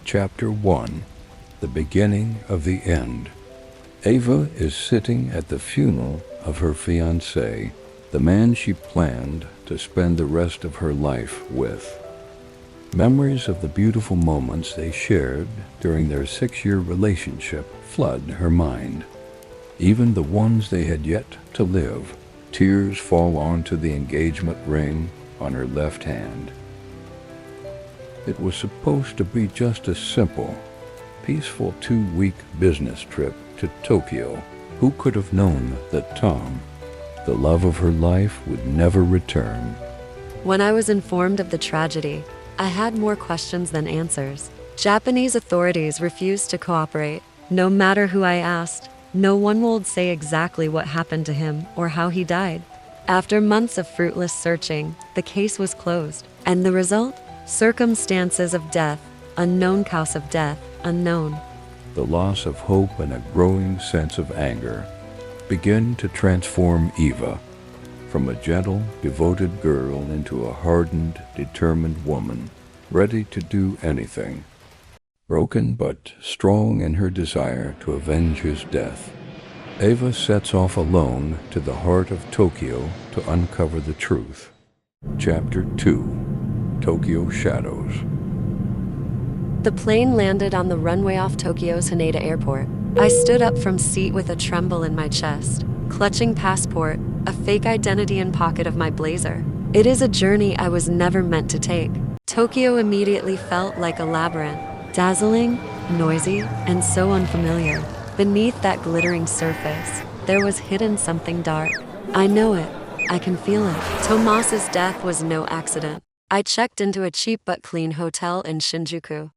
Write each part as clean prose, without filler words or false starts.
Chapter 1. The Beginning of the End. Ava is sitting at the funeral of her fiancé, the man she planned to spend the rest of her life with. Memories of the beautiful moments they shared during their 6-year relationship flood her mind. Even the ones they had yet to live, tears fall onto the engagement ring on her left hand. It was supposed to be just a simple, peaceful 2-week business trip to Tokyo. Who could have known that Tom, the love of her life, would never return? When I was informed of the tragedy, I had more questions than answers. Japanese authorities refused to cooperate. No matter who I asked, no one would say exactly what happened to him or how he died. After months of fruitless searching, the case was closed. And the result? Circumstances of death, unknown, cause of death, unknown. The loss of hope and a growing sense of anger begin to transform Eva from a gentle, devoted girl into a hardened, determined woman, ready to do anything. Broken but strong in her desire to avenge his death, Ava sets off alone to the heart of Tokyo to uncover the truth. Chapter 2. Tokyo Shadows. The plane landed on the runway off Tokyo's Haneda Airport. I stood up from seat with a tremble in my chest, clutching passport, a fake identity in pocket of my blazer. It is a journey I was never meant to take. Tokyo immediately felt like a labyrinth, dazzling, noisy, and so unfamiliar. Beneath that glittering surface, there was hidden something dark. I know it. I can feel it. Tomas's death was no accident. I checked into a cheap but clean hotel in Shinjuku.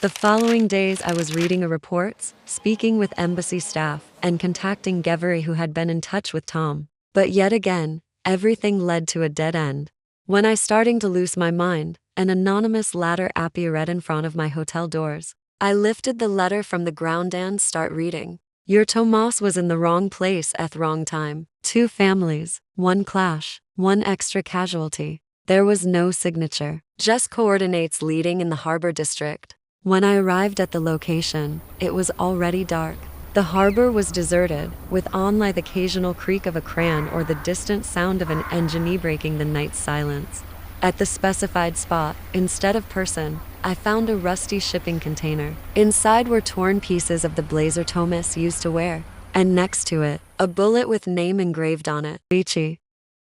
The following days I was reading reports, speaking with embassy staff, and contacting Gevery, who had been in touch with Tom. But yet again, everything led to a dead end. When I starting to lose my mind, an anonymous letter appeared in front of my hotel doors. I lifted the letter from the ground and start reading. Your Tomas was in the wrong place at the wrong time. 2 families, 1 clash, 1 extra casualty. There was no signature, just coordinates leading in the harbor district. When I arrived at the location, it was already dark. The harbor was deserted, with only the occasional creak of a crane or the distant sound of an engine breaking the night silence. At the specified spot, instead of person, I found a rusty shipping container. Inside were torn pieces of the blazer Tomas used to wear, and next to it, a bullet with name engraved on it. Daichi.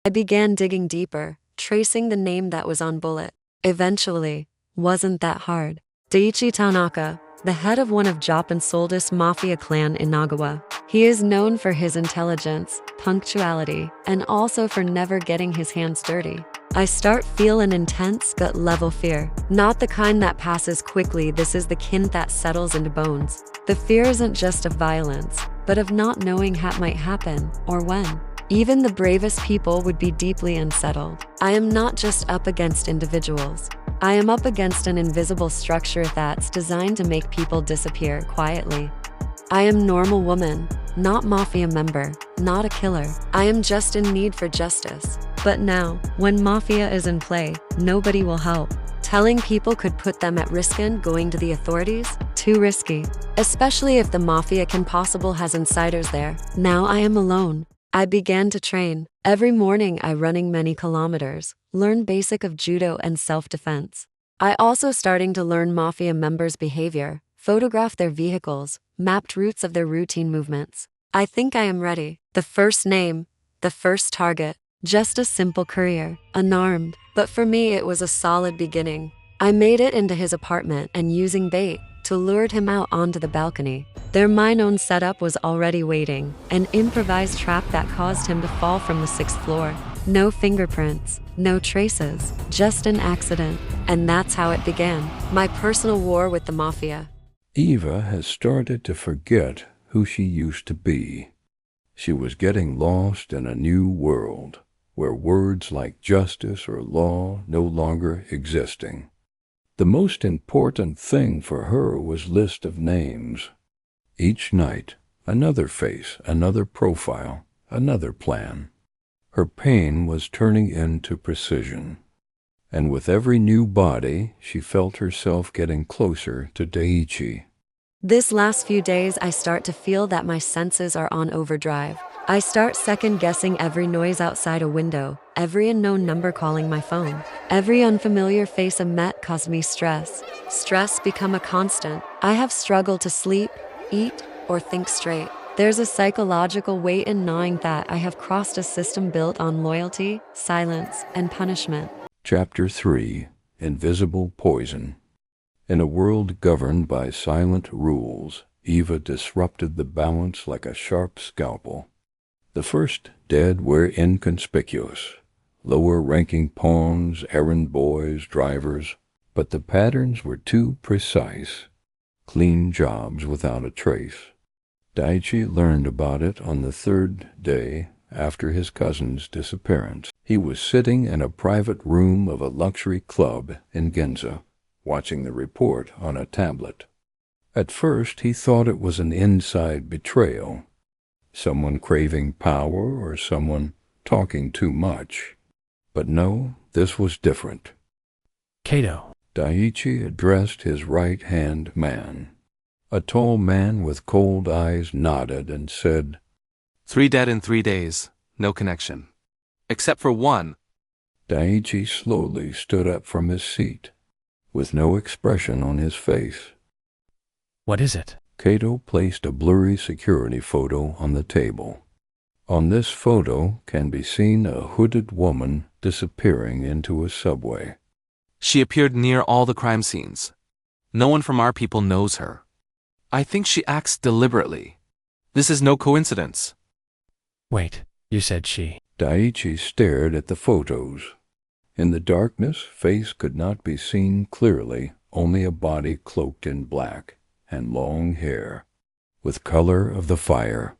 I began digging deeper, tracing the name that was on bullet. Eventually, wasn't that hard. Daichi Tanaka, the head of one of Japan's oldest Mafia clan in Nagawa. He is known for his intelligence, punctuality, and also for never getting his hands dirty. I start feel an intense gut-level fear. Not the kind that passes quickly, this is the kind that settles into bones. The fear isn't just of violence, but of not knowing what might happen, or when. Even the bravest people would be deeply unsettled. I am not just up against individuals. I am up against an invisible structure that's designed to make people disappear quietly. I am normal woman, not mafia member, not a killer. I am just in need for justice. But now, when mafia is in play, nobody will help. Telling people could put them at risk, and going to the authorities? Too risky. Especially if the mafia can possible has insiders there. Now I am alone. I began to train. Every morning I running many kilometers, learn basic of judo and self-defense. I also starting to learn mafia members' behavior, photograph their vehicles, mapped routes of their routine movements. I think I am ready. The first name, the first target, just a simple courier, unarmed, but for me it was a solid beginning. I made it into his apartment and using bait, to lured him out onto the balcony. Mine own setup was already waiting, an improvised trap that caused him to fall from the 6th floor. No fingerprints, no traces, just an accident. And that's how it began, my personal war with the mafia. Eva has started to forget who she used to be. She was getting lost in a new world, where words like justice or law no longer existing. The most important thing for her was list of names. Each night, another face, another profile, another plan. Her pain was turning into precision. and with every new body, she felt herself getting closer to Daichi. This last few days, I start to feel that my senses are on overdrive. I start second-guessing every noise outside a window, every unknown number calling my phone. Every unfamiliar face I met caused me stress. Stress become a constant. I have struggled to sleep, eat, or think straight. There's a psychological weight in knowing that I have crossed a system built on loyalty, silence, and punishment. Chapter 3: Invisible Poison. In a world governed by silent rules, Eva disrupted the balance like a sharp scalpel. The first dead were inconspicuous, lower-ranking pawns, errand boys, drivers, but the patterns were too precise. Clean jobs without a trace. Daichi learned about it on the third day after his cousin's disappearance. He was sitting in a private room of a luxury club in Ginza, watching the report on a tablet. At first he thought it was an inside betrayal, someone craving power or someone talking too much. But no, this was different. Kato. Daichi addressed his right-hand man. A tall man with cold eyes nodded and said, 3 dead in 3 days, no connection. Except for one. Daichi slowly stood up from his seat, with no expression on his face. What is it? Kato placed a blurry security photo on the table. On this photo can be seen a hooded woman disappearing into a subway. She appeared near all the crime scenes. No one from our people knows her. I think she acts deliberately. This is no coincidence. Wait, you said she. Daichi stared at the photos. In the darkness, face could not be seen clearly, only a body cloaked in black and long hair, with color of the fire.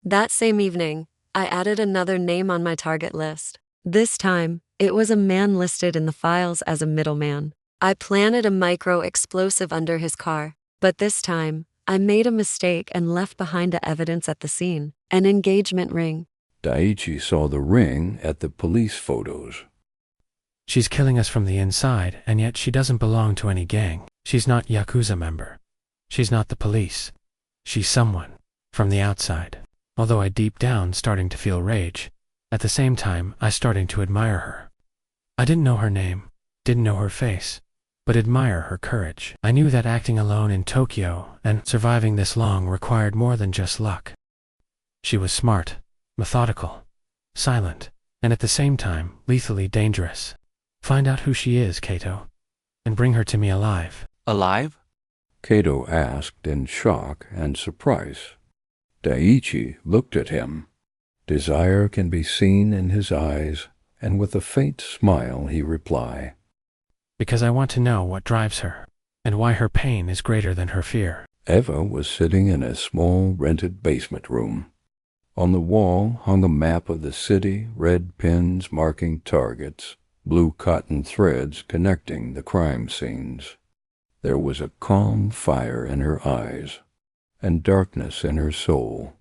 That same evening, I added another name on my target list. This time, it was a man listed in the files as a middleman. I planted a micro-explosive under his car, but this time, I made a mistake and left behind the evidence at the scene, an engagement ring. Daichi saw the ring at the police photos. She's killing us from the inside, and yet she doesn't belong to any gang. She's not Yakuza member. She's not the police. She's someone from the outside. Although I deep down starting to feel rage, at the same time I starting to admire her. I didn't know her name, didn't know her face, but admire her courage. I knew that acting alone in Tokyo and surviving this long required more than just luck. She was smart, methodical, silent, and at the same time lethally dangerous. Find out who she is, Kato, and bring her to me alive. Alive? Kato asked in shock and surprise. Daichi looked at him. Desire can be seen in his eyes, and with a faint smile he replied, Because I want to know what drives her, and why her pain is greater than her fear. Eva was sitting in a small rented basement room. On the wall hung a map of the city, red pins marking targets, blue cotton threads connecting the crime scenes. There was a calm fire in her eyes, and darkness in her soul.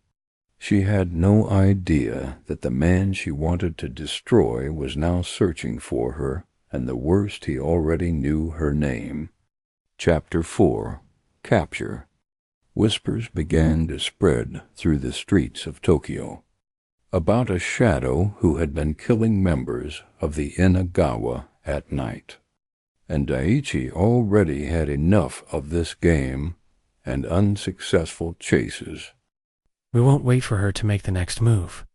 She had no idea that the man she wanted to destroy was now searching for her, and the worst, he already knew her name. Chapter 4: Capture. Whispers began to spread through the streets of Tokyo about a shadow who had been killing members of the Inagawa at night. And Daichi already had enough of this game and unsuccessful chases. We won't wait for her to make the next move.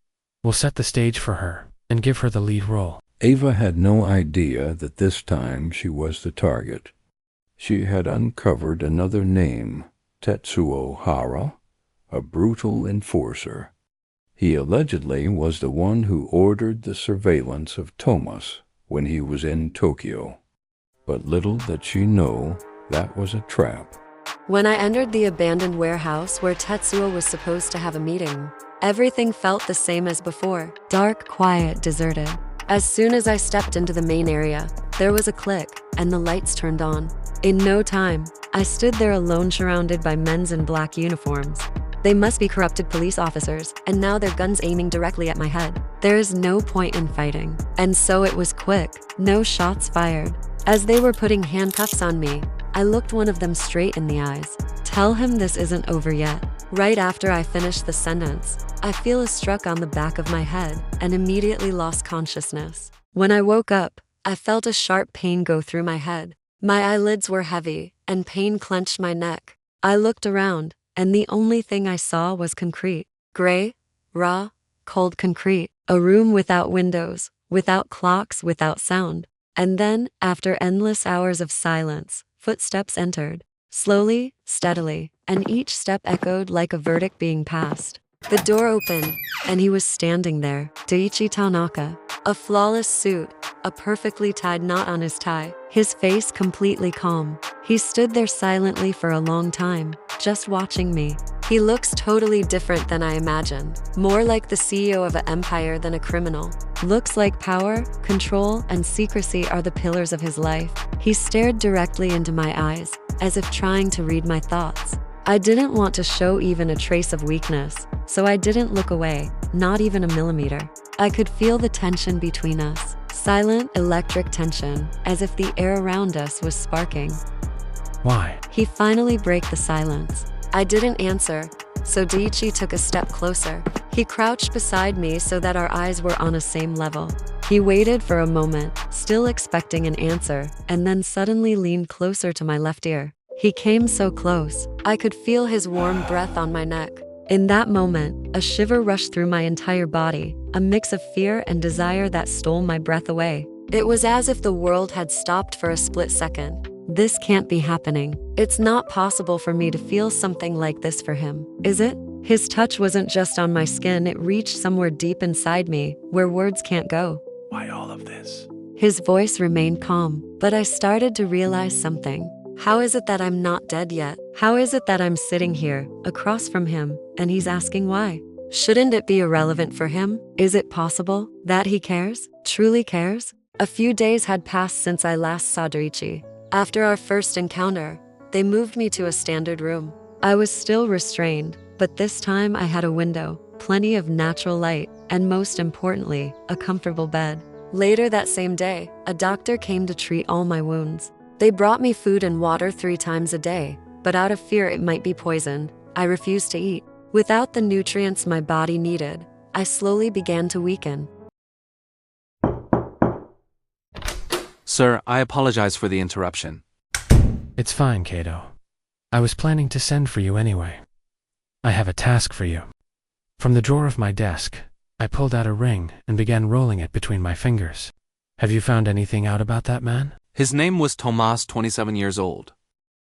We'll set the stage for her and give her the lead role. Eva had no idea that this time she was the target. She had uncovered another name, Tetsuo Hara, a brutal enforcer. He allegedly was the one who ordered the surveillance of Thomas when he was in Tokyo. But little did she know that was a trap. When I entered the abandoned warehouse where Tetsuo was supposed to have a meeting, everything felt the same as before. Dark, quiet, deserted. As soon as I stepped into the main area, there was a click, and the lights turned on. In no time, I stood there alone surrounded by men in black uniforms. They must be corrupted police officers, and now their guns aiming directly at my head. There is no point in fighting. And so it was quick. No shots fired. As they were putting handcuffs on me, I looked one of them straight in the eyes. Tell him this isn't over yet. Right after I finished the sentence, I feel a struck on the back of my head and immediately lost consciousness. When I woke up, I felt a sharp pain go through my head. My eyelids were heavy, and pain clenched my neck. I looked around, and the only thing I saw was concrete. Gray, raw, cold concrete. A room without windows, without clocks, without sound. And then, after endless hours of silence, footsteps entered. Slowly, steadily, and each step echoed like a verdict being passed. The door opened, and he was standing there, Daichi Tanaka. A flawless suit, a perfectly tied knot on his tie, his face completely calm. He stood there silently for a long time, just watching me. He looks totally different than I imagined, more like the CEO of an empire than a criminal. Looks like power, control, and secrecy are the pillars of his life. He stared directly into my eyes, as if trying to read my thoughts. I didn't want to show even a trace of weakness, so I didn't look away, not even a millimeter. I could feel the tension between us, silent, electric tension, as if the air around us was sparking. Why? He finally broke the silence. I didn't answer, so Daichi took a step closer. He crouched beside me so that our eyes were on a same level. He waited for a moment, still expecting an answer, and then suddenly leaned closer to my left ear. He came so close, I could feel his warm breath on my neck. In that moment, a shiver rushed through my entire body, a mix of fear and desire that stole my breath away. It was as if the world had stopped for a split second. This can't be happening. It's not possible for me to feel something like this for him, is it? His touch wasn't just on my skin, it reached somewhere deep inside me, where words can't go. Why all of this? His voice remained calm, but I started to realize something. How is it that I'm not dead yet? How is it that I'm sitting here, across from him, and he's asking why? Shouldn't it be irrelevant for him? Is it possible that he cares? Truly cares? A few days had passed since I last saw Daichi. After our first encounter, they moved me to a standard room. I was still restrained, but this time I had a window, plenty of natural light, and most importantly, a comfortable bed. Later that same day, a doctor came to treat all my wounds. They brought me food and water 3 times a day, but out of fear it might be poisoned, I refused to eat. Without the nutrients my body needed, I slowly began to weaken. Sir, I apologize for the interruption. It's fine, Kato. I was planning to send for you anyway. I have a task for you. From the drawer of my desk, I pulled out a ring and began rolling it between my fingers. Have you found anything out about that man? His name was Tomas, 27 years old.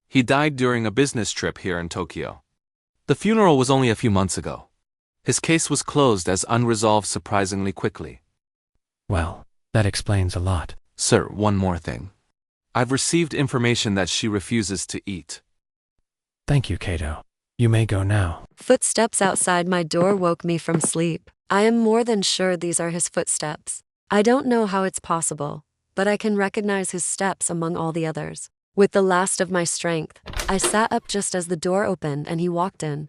He died during a business trip here in Tokyo. The funeral was only a few months ago. His case was closed as unresolved surprisingly quickly. Well, that explains a lot. Sir, one more thing. I've received information that she refuses to eat. Thank you, Kato. You may go now. Footsteps outside my door woke me from sleep. I am more than sure these are his footsteps. I don't know how it's possible, but I can recognize his steps among all the others. With the last of my strength, I sat up just as the door opened and he walked in.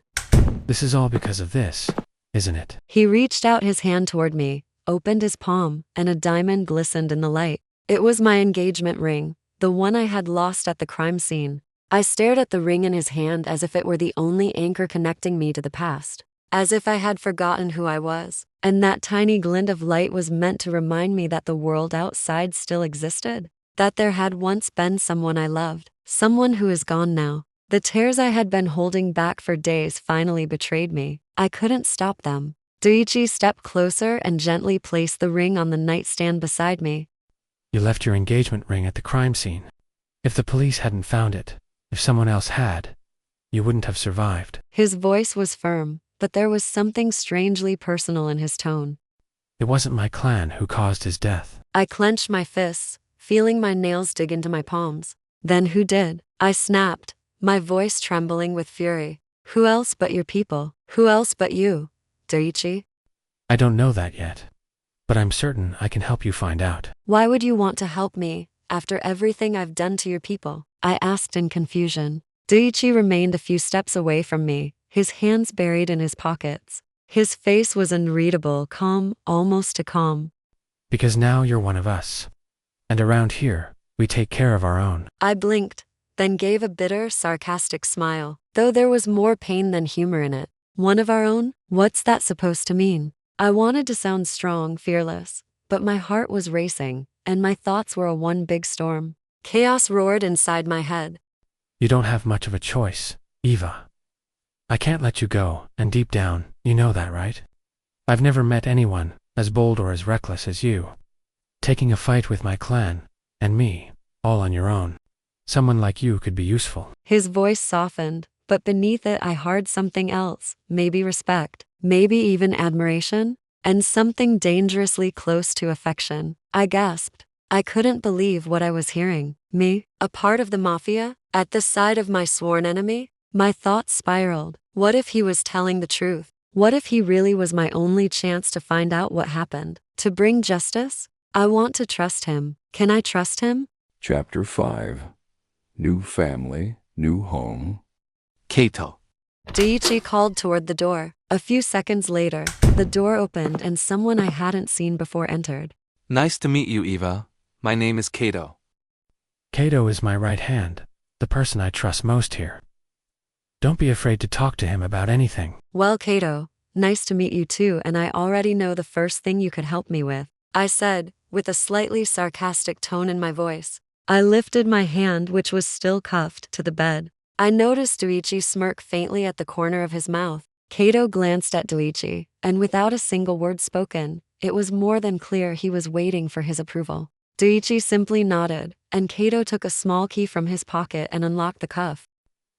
This is all because of this, isn't it? He reached out his hand toward me, opened his palm, and a diamond glistened in the light. It was my engagement ring, the one I had lost at the crime scene. I stared at the ring in his hand as if it were the only anchor connecting me to the past, as if I had forgotten who I was, and that tiny glint of light was meant to remind me that the world outside still existed, that there had once been someone I loved, someone who is gone now. The tears I had been holding back for days finally betrayed me. I couldn't stop them. Daichi stepped closer and gently placed the ring on the nightstand beside me. You left your engagement ring at the crime scene. If the police hadn't found it, if someone else had, you wouldn't have survived. His voice was firm, but there was something strangely personal in his tone. It wasn't my clan who caused his death. I clenched my fists, feeling my nails dig into my palms. Then who did? I snapped, my voice trembling with fury. Who else but your people? Who else but you, Daichi? I don't know that yet, but I'm certain I can help you find out. Why would you want to help me, after everything I've done to your people? I asked in confusion. Daichi remained a few steps away from me, his hands buried in his pockets. His face was unreadable, calm, almost too calm. Because now you're one of us. And around here, we take care of our own. I blinked, then gave a bitter, sarcastic smile, though there was more pain than humor in it. One of our own? What's that supposed to mean? I wanted to sound strong, fearless, but my heart was racing, and my thoughts were a one big storm. Chaos roared inside my head. You don't have much of a choice, Eva. I can't let you go, and deep down, you know that, right? I've never met anyone as bold or as reckless as you. Taking a fight with my clan, and me, all on your own. Someone like you could be useful. His voice softened, but beneath it I heard something else, maybe respect, maybe even admiration, and something dangerously close to affection. I gasped. I couldn't believe what I was hearing. Me, a part of the Mafia, at the side of my sworn enemy? My thoughts spiraled. What if he was telling the truth? What if he really was my only chance to find out what happened? To bring justice? I want to trust him. Can I trust him? Chapter 5. New family, new home. Kato. Daichi called toward the door. A few seconds later, the door opened and someone I hadn't seen before entered. Nice to meet you, Eva. My name is Kato. Kato is my right hand, the person I trust most here. Don't be afraid to talk to him about anything. Well, Kato, nice to meet you too, and I already know the first thing you could help me with, I said, with a slightly sarcastic tone in my voice. I lifted my hand, which was still cuffed, to the bed. I noticed Daichi smirk faintly at the corner of his mouth. Kato glanced at Daichi, and without a single word spoken, it was more than clear he was waiting for his approval. Daichi simply nodded, and Kato took a small key from his pocket and unlocked the cuff.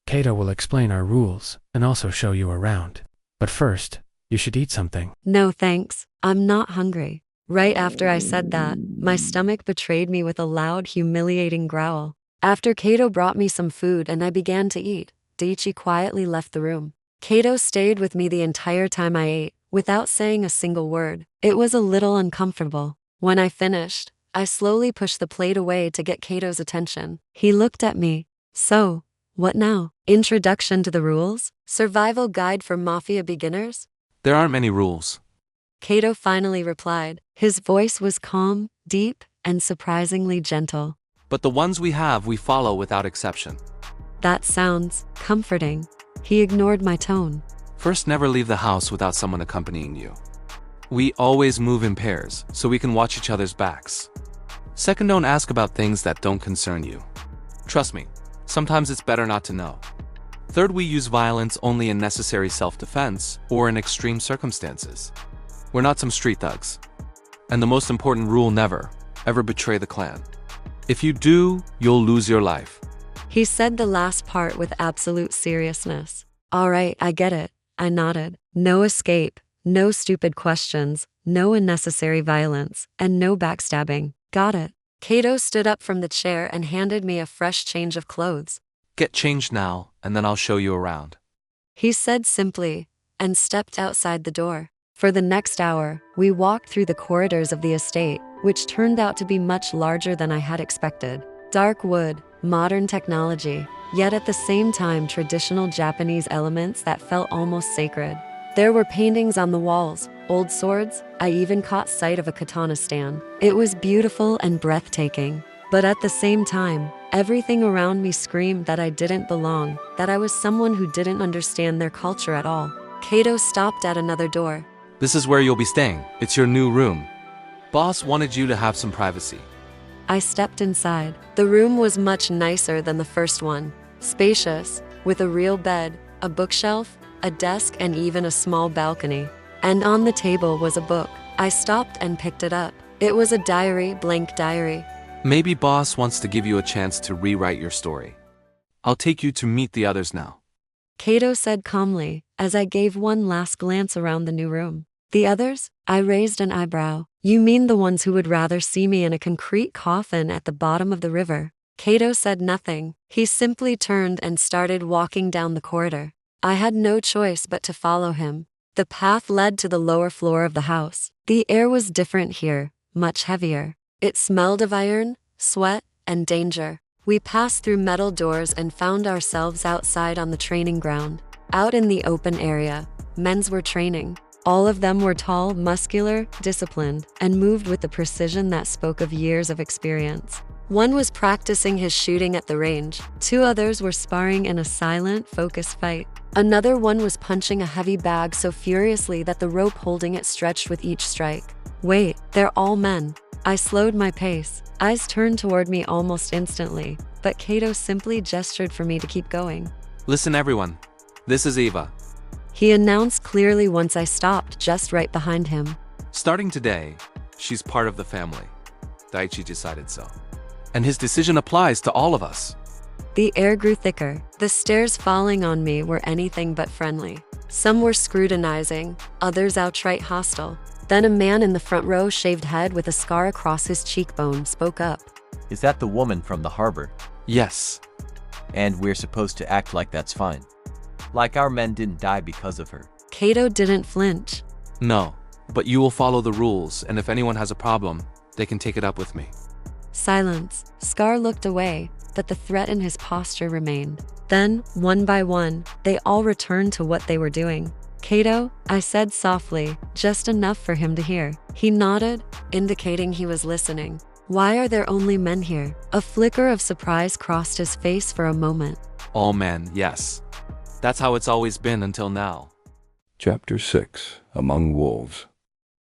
Kato will explain our rules and also show you around. But first, you should eat something. No thanks, I'm not hungry. Right after I said that, my stomach betrayed me with a loud, humiliating growl. After Kato brought me some food and I began to eat, Daichi quietly left the room. Kato stayed with me the entire time I ate, without saying a single word. It was a little uncomfortable. When I finished, I slowly pushed the plate away to get Kato's attention. He looked at me. So, what now? Introduction to the rules? Survival guide for Mafia beginners? There aren't many rules. Kato finally replied. His voice was calm, deep, and surprisingly gentle. But the ones we have, we follow without exception. That sounds comforting. He ignored my tone. First, never leave the house without someone accompanying you. We always move in pairs, so we can watch each other's backs. Second, don't ask about things that don't concern you. Trust me, sometimes it's better not to know. Third, we use violence only in necessary self-defense or in extreme circumstances. We're not some street thugs. And the most important rule, never, ever betray the clan. If you do, you'll lose your life. He said the last part with absolute seriousness. All right, I get it, I nodded. No escape, no stupid questions, no unnecessary violence, and no backstabbing. Got it. Kato stood up from the chair and handed me a fresh change of clothes. Get changed now, and then I'll show you around. He said simply, and stepped outside the door. For the next hour, we walked through the corridors of the estate, which turned out to be much larger than I had expected. Dark wood, modern technology, yet at the same time traditional Japanese elements that felt almost sacred. There were paintings on the walls, old swords, I even caught sight of a katana stand. It was beautiful and breathtaking. But at the same time, everything around me screamed that I didn't belong, that I was someone who didn't understand their culture at all. Kato stopped at another door. This is where you'll be staying. It's your new room. Boss wanted you to have some privacy. I stepped inside. The room was much nicer than the first one. Spacious, with a real bed, a bookshelf, a desk, and even a small balcony. And on the table was a book. I stopped and picked it up. It was a diary, blank diary. Maybe boss wants to give you a chance to rewrite your story. I'll take you to meet the others now. Kato said calmly, as I gave one last glance around the new room. The others? I raised an eyebrow. You mean the ones who would rather see me in a concrete coffin at the bottom of the river? Kato said nothing. He simply turned and started walking down the corridor. I had no choice but to follow him. The path led to the lower floor of the house. The air was different here, much heavier. It smelled of iron, sweat, and danger. We passed through metal doors and found ourselves outside on the training ground. Out in the open area, men's were training. All of them were tall, muscular, disciplined, and moved with the precision that spoke of years of experience. One was practicing his shooting at the range. 2 others were sparring in a silent, focused fight. Another one was punching a heavy bag so furiously that the rope holding it stretched with each strike. Wait, they're all men. I slowed my pace. Eyes turned toward me almost instantly, but Kato simply gestured for me to keep going. Listen everyone, this is Eva. He announced clearly once I stopped just right behind him. Starting today, she's part of the family. Daichi decided so. And his decision applies to all of us. The air grew thicker. The stares falling on me were anything but friendly. Some were scrutinizing, others outright hostile. Then a man in the front row, shaved head with a scar across his cheekbone, spoke up. Is that the woman from the harbor? Yes. And we're supposed to act like that's fine. Like our men didn't die because of her. Kato didn't flinch. No, but you will follow the rules, and if anyone has a problem, they can take it up with me. Silence. Scar looked away, but the threat in his posture remained. Then, one by one, they all returned to what they were doing. Kato, I said softly, just enough for him to hear. He nodded, indicating he was listening. Why are there only men here? A flicker of surprise crossed his face for a moment. All men, yes. That's how it's always been until now. Chapter 6. Among Wolves.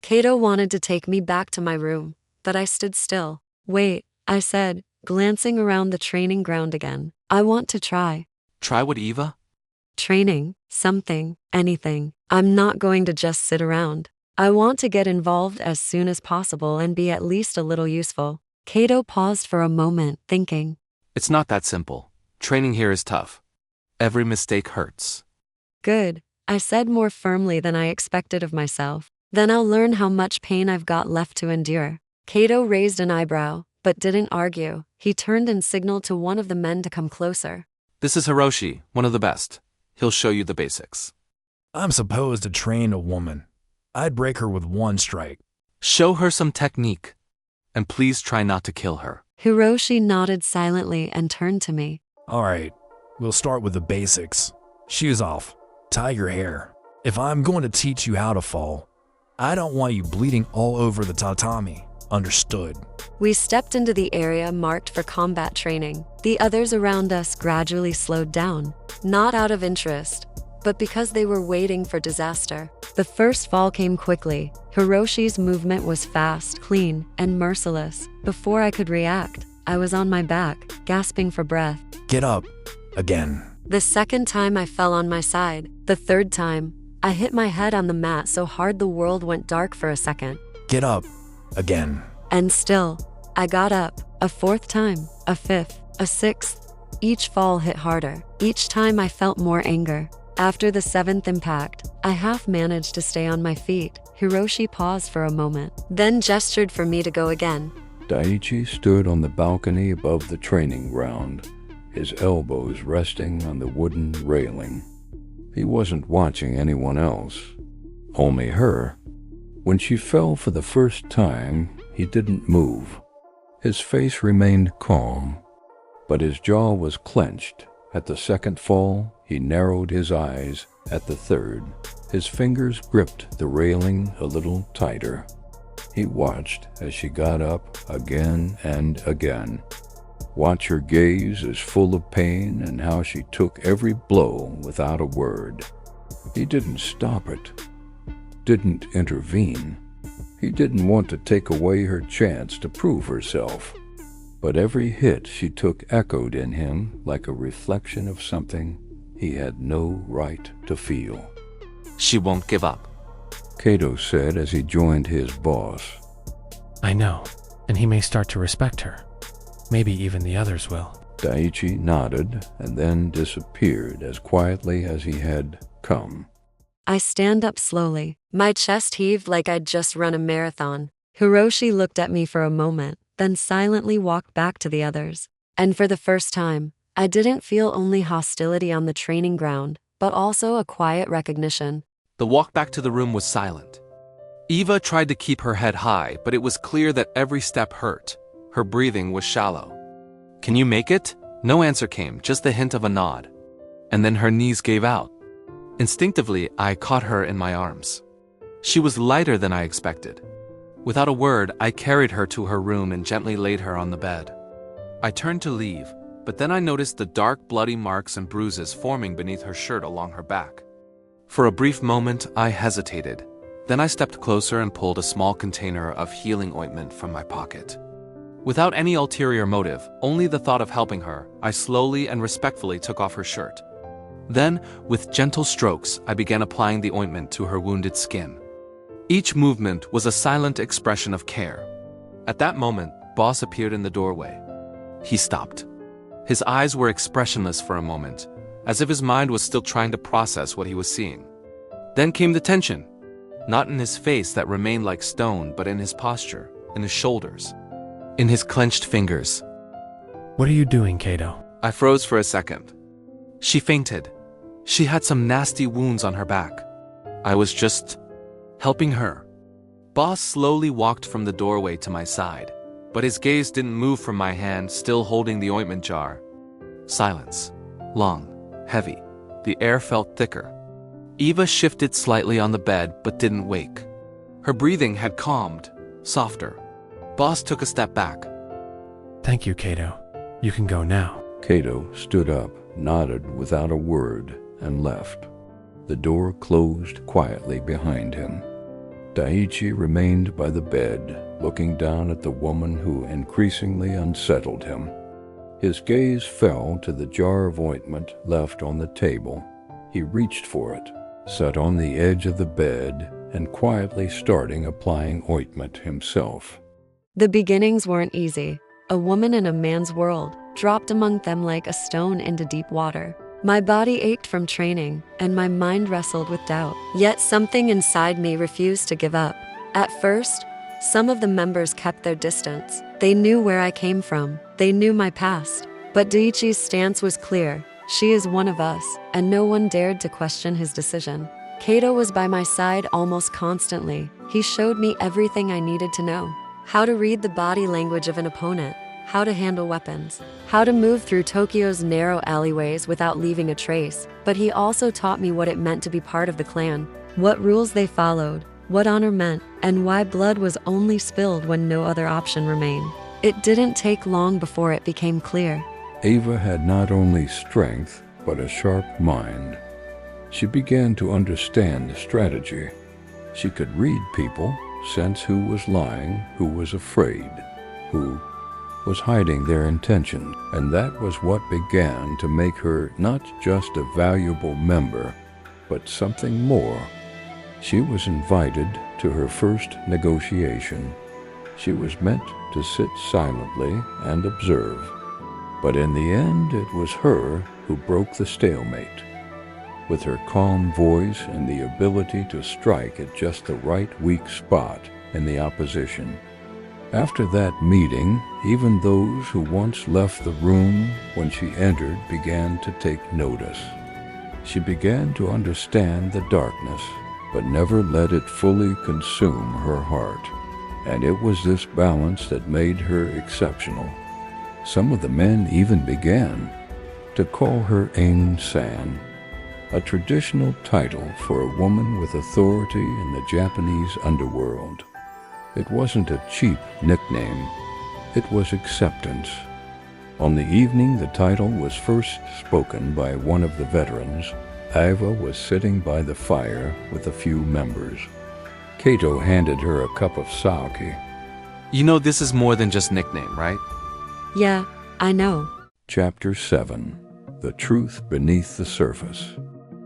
Kato wanted to take me back to my room, but I stood still. Wait, I said, glancing around the training ground again. I want to try. Try what, Eva? Training, something, anything. I'm not going to just sit around. I want to get involved as soon as possible and be at least a little useful. Kato paused for a moment, thinking. It's not that simple. Training here is tough. Every mistake hurts. Good, I said more firmly than I expected of myself. Then I'll learn how much pain I've got left to endure. Kato raised an eyebrow, but didn't argue. He turned and signaled to one of the men to come closer. This is Hiroshi, one of the best. He'll show you the basics. I'm supposed to train a woman. I'd break her with one strike. Show her some technique. And please try not to kill her. Hiroshi nodded silently and turned to me. All right, we'll start with the basics. Shoes off. Tie your hair. If I'm going to teach you how to fall, I don't want you bleeding all over the tatami. Understood. We stepped into the area marked for combat training. The others around us gradually slowed down, not out of interest, but because they were waiting for disaster. The first fall came quickly. Hiroshi's movement was fast, clean, and merciless. Before I could react, I was on my back, gasping for breath. Get up. Again. The second time I fell on my side. The third time, I hit my head on the mat so hard the world went dark for a second. Get up. Again. And still, I got up. A fourth time, a fifth, a sixth. Each fall hit harder. Each time I felt more anger. After the seventh impact, I half managed to stay on my feet. Hiroshi paused for a moment, then gestured for me to go again. Daichi stood on the balcony above the training ground, his elbows resting on the wooden railing. He wasn't watching anyone else, only her. When she fell for the first time, he didn't move. His face remained calm, but his jaw was clenched. At the second fall, he narrowed his eyes. At the third, his fingers gripped the railing a little tighter. He watched as she got up again and again. Watch her gaze as full of pain and how she took every blow without a word. He didn't stop it, didn't intervene. He didn't want to take away her chance to prove herself. But every hit she took echoed in him like a reflection of something he had no right to feel. She won't give up, Kato said as he joined his boss. I know, and he may start to respect her. Maybe even the others will. Daichi nodded and then disappeared as quietly as he had come. I stand up slowly. My chest heaved like I'd just run a marathon. Hiroshi looked at me for a moment, then silently walked back to the others. And for the first time, I didn't feel only hostility on the training ground, but also a quiet recognition. The walk back to the room was silent. Eva tried to keep her head high, but it was clear that every step hurt. Her breathing was shallow. Can you make it? No answer came, just the hint of a nod. And then her knees gave out. Instinctively, I caught her in my arms. She was lighter than I expected. Without a word, I carried her to her room and gently laid her on the bed. I turned to leave, but then I noticed the dark, bloody marks and bruises forming beneath her shirt along her back. For a brief moment, I hesitated. Then I stepped closer and pulled a small container of healing ointment from my pocket. Without any ulterior motive, only the thought of helping her, I slowly and respectfully took off her shirt. Then, with gentle strokes, I began applying the ointment to her wounded skin. Each movement was a silent expression of care. At that moment, Boss appeared in the doorway. He stopped. His eyes were expressionless for a moment, as if his mind was still trying to process what he was seeing. Then came the tension, not in his face that remained like stone, but in his posture, in his shoulders, in his clenched fingers. What are you doing, Kato? I froze for a second. She fainted. She had some nasty wounds on her back. I was just helping her. Boss slowly walked from the doorway to my side, but his gaze didn't move from my hand, still holding the ointment jar. Silence. Long, heavy. The air felt thicker. Eva shifted slightly on the bed, but didn't wake. Her breathing had calmed, softer. Boss took a step back. Thank you, Kato. You can go now. Kato stood up, nodded without a word, and left. The door closed quietly behind him. Daichi remained by the bed, looking down at the woman who increasingly unsettled him. His gaze fell to the jar of ointment left on the table. He reached for it, sat on the edge of the bed, and quietly starting applying ointment himself. The beginnings weren't easy. A woman in a man's world, dropped among them like a stone into deep water. My body ached from training, and my mind wrestled with doubt. Yet something inside me refused to give up. At first, some of the members kept their distance. They knew where I came from. They knew my past. But Daichi's stance was clear. She is one of us, and no one dared to question his decision. Kato was by my side almost constantly. He showed me everything I needed to know. How to read the body language of an opponent, how to handle weapons, how to move through Tokyo's narrow alleyways without leaving a trace. But he also taught me what it meant to be part of the clan, what rules they followed, what honor meant, and why blood was only spilled when no other option remained. It didn't take long before it became clear. Eva had not only strength, but a sharp mind. She began to understand strategy. She could read people, sense who was lying, who was afraid, who was hiding their intention, and that was what began to make her not just a valuable member, but something more. She was invited to her first negotiation. She was meant to sit silently and observe. But in the end, it was her who broke the stalemate. With her calm voice and the ability to strike at just the right weak spot in the opposition. After that meeting, even those who once left the room when she entered began to take notice. She began to understand the darkness, but never let it fully consume her heart. And it was this balance that made her exceptional. Some of the men even began to call her Ain-san, a traditional title for a woman with authority in the Japanese underworld. It wasn't a cheap nickname, it was acceptance. On the evening the title was first spoken by one of the veterans, Eva was sitting by the fire with a few members. Kato handed her a cup of sake. You know this is more than just nickname, right? Yeah, I know. Chapter 7. The Truth Beneath the Surface.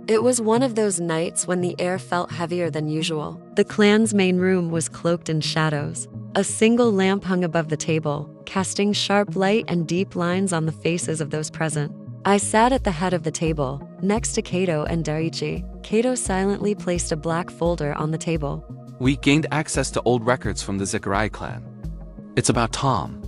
It was one of those nights when the air felt heavier than usual. The clan's main room was cloaked in shadows. A single lamp hung above the table, casting sharp light and deep lines on the faces of those present. I sat at the head of the table, next to Kato and Daichi. Kato silently placed a black folder on the table. We gained access to old records from the Zikurai clan. It's about Tom.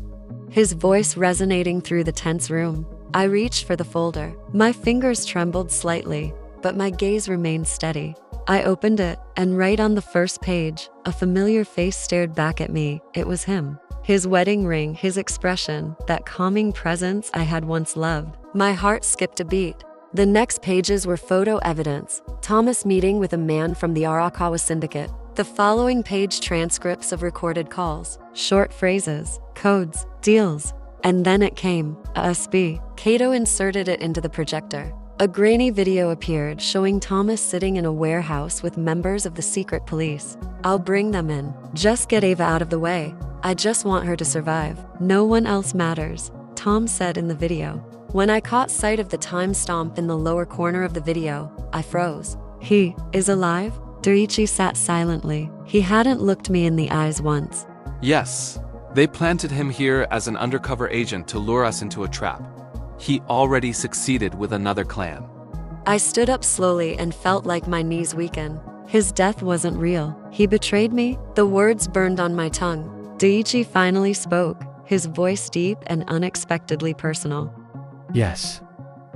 His voice resonating through the tense room. I reached for the folder. My fingers trembled slightly, but my gaze remained steady. I opened it, and right on the first page, a familiar face stared back at me. It was him. His wedding ring, his expression, that calming presence I had once loved. My heart skipped a beat. The next pages were photo evidence. Thomas meeting with a man from the Arakawa syndicate. The following page transcripts of recorded calls, short phrases, codes, deals. And then it came, a SB. Kato inserted it into the projector. A grainy video appeared showing Thomas sitting in a warehouse with members of the secret police. I'll bring them in. Just get Ava out of the way. I just want her to survive. No one else matters, Tom said in the video. When I caught sight of the time stamp in the lower corner of the video, I froze. He is alive? Daichi sat silently. He hadn't looked me in the eyes once. Yes, they planted him here as an undercover agent to lure us into a trap. He already succeeded with another clan. I stood up slowly and felt like my knees weaken. His death wasn't real. He betrayed me. The words burned on my tongue. Daichi finally spoke, his voice deep and unexpectedly personal. Yes,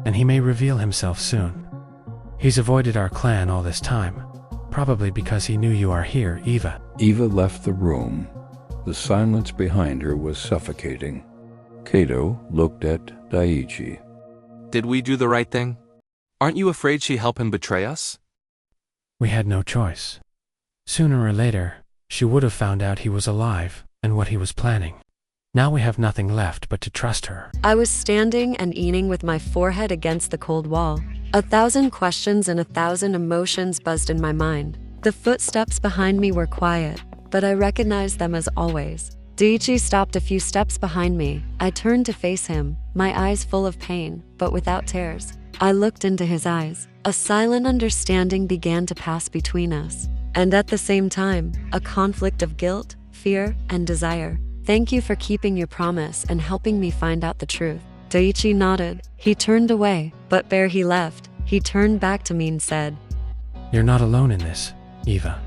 and he may reveal himself soon. He's avoided our clan all this time, probably because he knew you are here, Eva. Eva left the room. The silence behind her was suffocating. Kato looked at Daichi. Did we do the right thing? Aren't you afraid she helped him betray us? We had no choice. Sooner or later, she would have found out he was alive and what he was planning. Now we have nothing left but to trust her. I was standing and leaning with my forehead against the cold wall. 1,000 questions and 1,000 emotions buzzed in my mind. The footsteps behind me were quiet, but I recognized them as always. Daichi stopped a few steps behind me. I turned to face him, my eyes full of pain, but without tears. I looked into his eyes. A silent understanding began to pass between us. And at the same time, a conflict of guilt, fear, and desire. Thank you for keeping your promise and helping me find out the truth. Daichi nodded. He turned away, but ere he left, he turned back to me and said, You're not alone in this, Eva.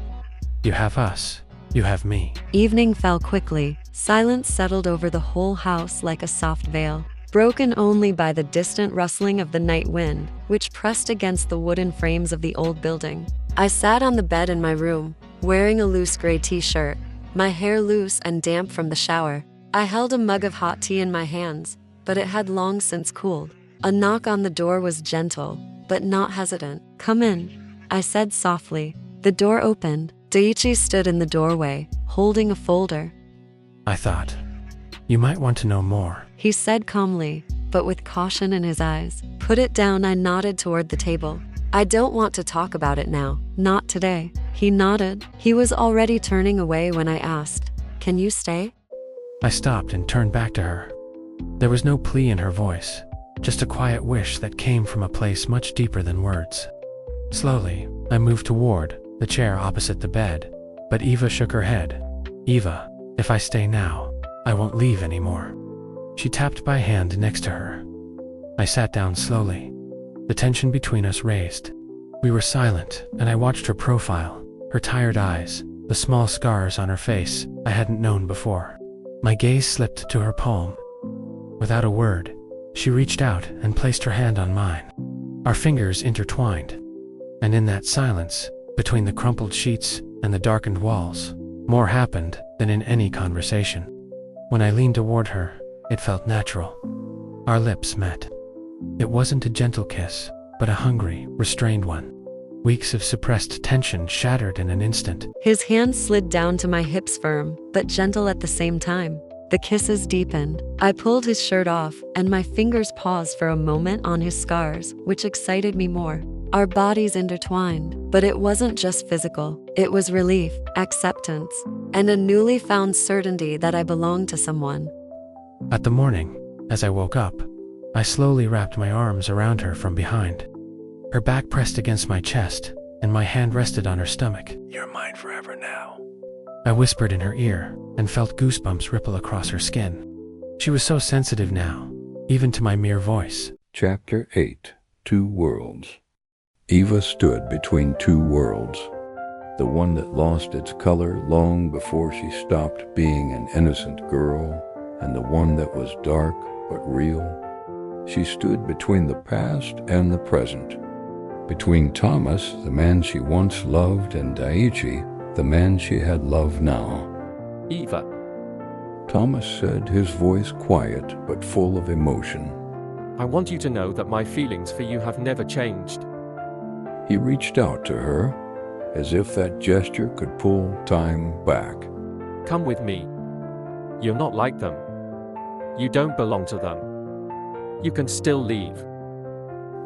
You have us. You have me. Evening fell quickly. Silence settled over the whole house like a soft veil, broken only by the distant rustling of the night wind, which pressed against the wooden frames of the old building. I sat on the bed in my room, wearing a loose gray t-shirt, my hair loose and damp from the shower. I held a mug of hot tea in my hands, but it had long since cooled. A knock on the door was gentle, but not hesitant. Come in, I said softly. The door opened. Daichi stood in the doorway, holding a folder. I thought, you might want to know more. He said calmly, but with caution in his eyes. Put it down. I nodded toward the table. I don't want to talk about it now. Not today. He nodded. He was already turning away when I asked, Can you stay? I stopped and turned back to her. There was no plea in her voice, just a quiet wish that came from a place much deeper than words. Slowly, I moved toward the chair opposite the bed, but Eva shook her head. Eva, if I stay now, I won't leave anymore. She tapped my hand next to her. I sat down slowly. The tension between us raised. We were silent, and I watched her profile, her tired eyes, the small scars on her face I hadn't known before. My gaze slipped to her palm. Without a word, she reached out and placed her hand on mine. Our fingers intertwined, and in that silence, between the crumpled sheets and the darkened walls, more happened than in any conversation. When I leaned toward her, it felt natural. Our lips met. It wasn't a gentle kiss, but a hungry, restrained one. Weeks of suppressed tension shattered in an instant. His hand slid down to my hips, firm, but gentle at the same time. The kisses deepened. I pulled his shirt off, and my fingers paused for a moment on his scars, which excited me more. Our bodies intertwined, but it wasn't just physical. It was relief, acceptance, and a newly found certainty that I belonged to someone. At the morning, as I woke up, I slowly wrapped my arms around her from behind. Her back pressed against my chest, and my hand rested on her stomach. You're mine forever now, I whispered in her ear, and felt goosebumps ripple across her skin. She was so sensitive now, even to my mere voice. Chapter 8. Two Worlds. Eva stood between two worlds, the one that lost its color long before she stopped being an innocent girl, and the one that was dark but real. She stood between the past and the present, between Thomas, the man she once loved, and Daichi, the man she had loved now. Eva. Thomas said, his voice quiet but full of emotion. I want you to know that my feelings for you have never changed. He reached out to her, as if that gesture could pull time back. Come with me. You're not like them. You don't belong to them. You can still leave.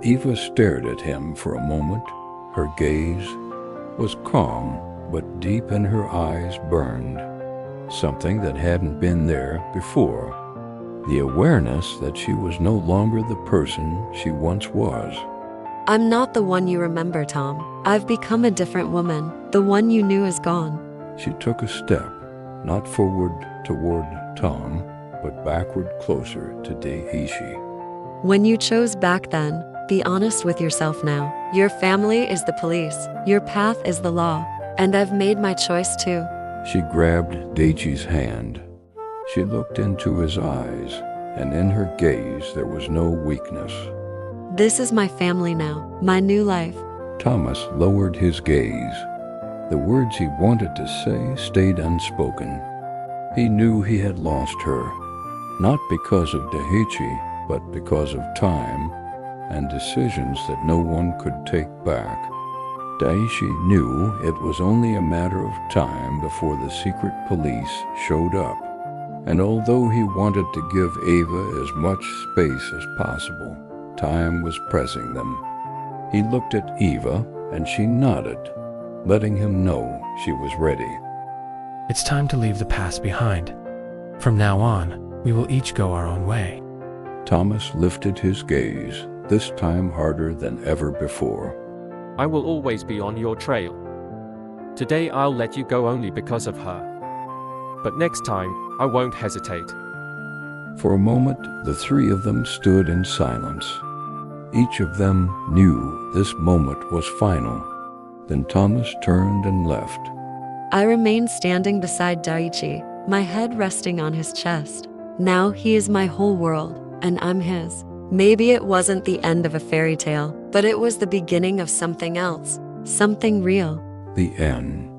Eva stared at him for a moment. Her gaze was calm, but deep in her eyes burned something that hadn't been there before. The awareness that she was no longer the person she once was. I'm not the one you remember, Tom. I've become a different woman. The one you knew is gone. She took a step, not forward toward Tom, but backward closer to Daichi. When you chose back then, be honest with yourself now. Your family is the police. Your path is the law. And I've made my choice too. She grabbed Daichi's hand. She looked into his eyes, and in her gaze there was no weakness. This is my family now, my new life. Thomas lowered his gaze. The words he wanted to say stayed unspoken. He knew he had lost her, not because of Daichi, but because of time and decisions that no one could take back. Daichi knew it was only a matter of time before the secret police showed up. And although he wanted to give Eva as much space as possible, time was pressing them. He looked at Eva, and she nodded, letting him know she was ready. It's time to leave the past behind. From now on, we will each go our own way. Thomas lifted his gaze, this time harder than ever before. I will always be on your trail. Today I'll let you go only because of her. But next time, I won't hesitate. For a moment, the three of them stood in silence. Each of them knew this moment was final. Then Thomas turned and left. I remained standing beside Daichi, my head resting on his chest. Now he is my whole world, and I'm his. Maybe it wasn't the end of a fairy tale, but it was the beginning of something else, something real. The end.